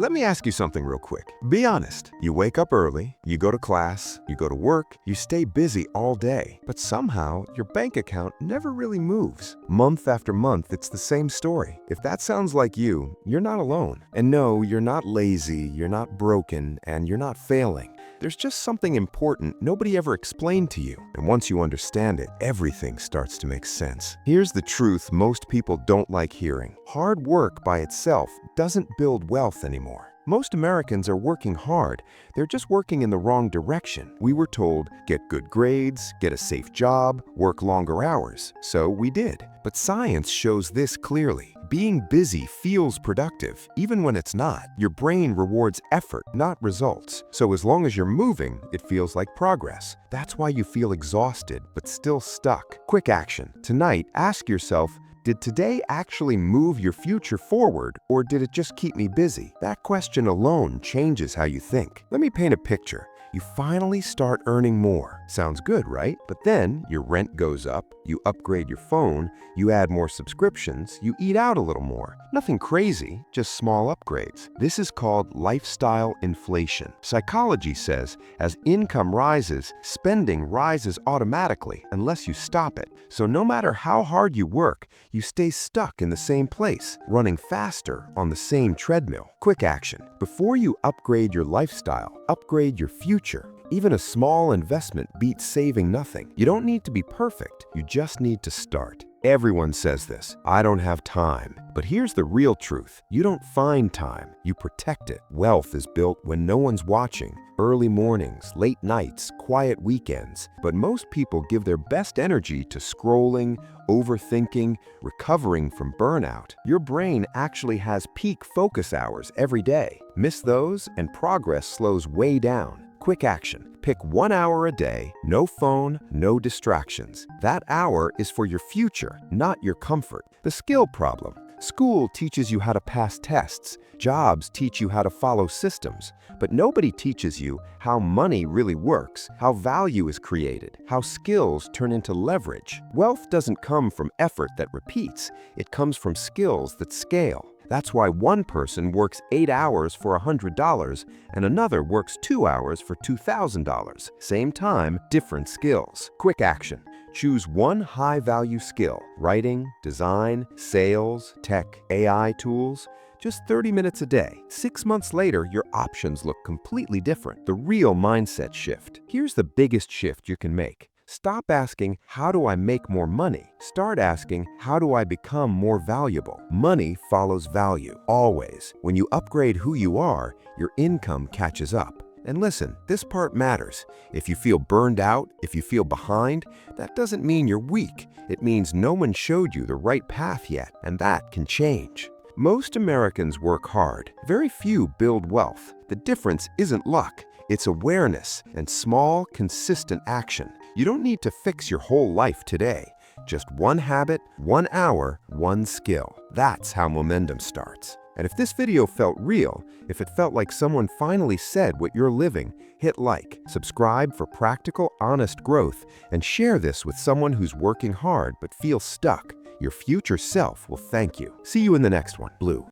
Let me ask you something real quick. Be honest. You wake up early, you go to class, you go to work, you stay busy all day, but somehow your bank account never really moves. Month after month, it's the same story. If that sounds like you, you're not alone. And no, you're not lazy, you're not broken, and you're not failing. There's just something important nobody ever explained to you. And once you understand it, everything starts to make sense. Here's the truth most people don't like hearing. Hard work by itself doesn't build wealth anymore. Most Americans are working hard. They're just working in the wrong direction. We were told, get good grades, get a safe job, work longer hours. So we did. But science shows this clearly. Being busy feels productive, even when it's not. Your brain rewards effort, not results. So as long as you're moving, it feels like progress. That's why you feel exhausted, but still stuck. Quick action. Tonight, ask yourself, did today actually move your future forward, or did it just keep me busy? That question alone changes how you think. Let me paint a picture. You finally start earning more. Sounds good, right? But then your rent goes up, you upgrade your phone, you add more subscriptions, you eat out a little more. Nothing crazy, just small upgrades. This is called lifestyle inflation. Psychology says as income rises, spending rises automatically unless you stop it. So no matter how hard you work, you stay stuck in the same place, running faster on the same treadmill. Quick action. Before you upgrade your lifestyle, upgrade your future. Even a small investment beats saving nothing. You don't need to be perfect, you just need to start. Everyone says this, I don't have time. But here's the real truth. You don't find time, you protect it. Wealth is built when no one's watching. Early mornings, late nights, quiet weekends. But most people give their best energy to scrolling, overthinking, recovering from burnout. Your brain actually has peak focus hours every day. Miss those and progress slows way down. Quick action. Pick 1 hour a day, no phone, no distractions. That hour is for your future, not your comfort. The skill problem. School teaches you how to pass tests. Jobs teach you how to follow systems. But nobody teaches you how money really works, how value is created, how skills turn into leverage. Wealth doesn't come from effort that repeats. It comes from skills that scale. That's why one person works 8 hours for $100 and another works 2 hours for $2,000. Same time, different skills. Quick action. Choose one high-value skill. Writing, design, sales, tech, AI tools. Just 30 minutes a day. 6 months later, your options look completely different. The real mindset shift. Here's the biggest shift you can make. Stop asking, how do I make more money? Start asking, how do I become more valuable? Money follows value, always. When you upgrade who you are, your income catches up. And listen, this part matters. If you feel burned out, if you feel behind, that doesn't mean you're weak. It means no one showed you the right path yet, and that can change. Most Americans work hard. Very few build wealth. The difference isn't luck. It's awareness and small, consistent action. You don't need to fix your whole life today. Just one habit, 1 hour, one skill. That's how momentum starts. And if this video felt real, if it felt like someone finally said what you're living, hit like, subscribe for practical, honest growth, and share this with someone who's working hard but feels stuck. Your future self will thank you. See you in the next one. Blue.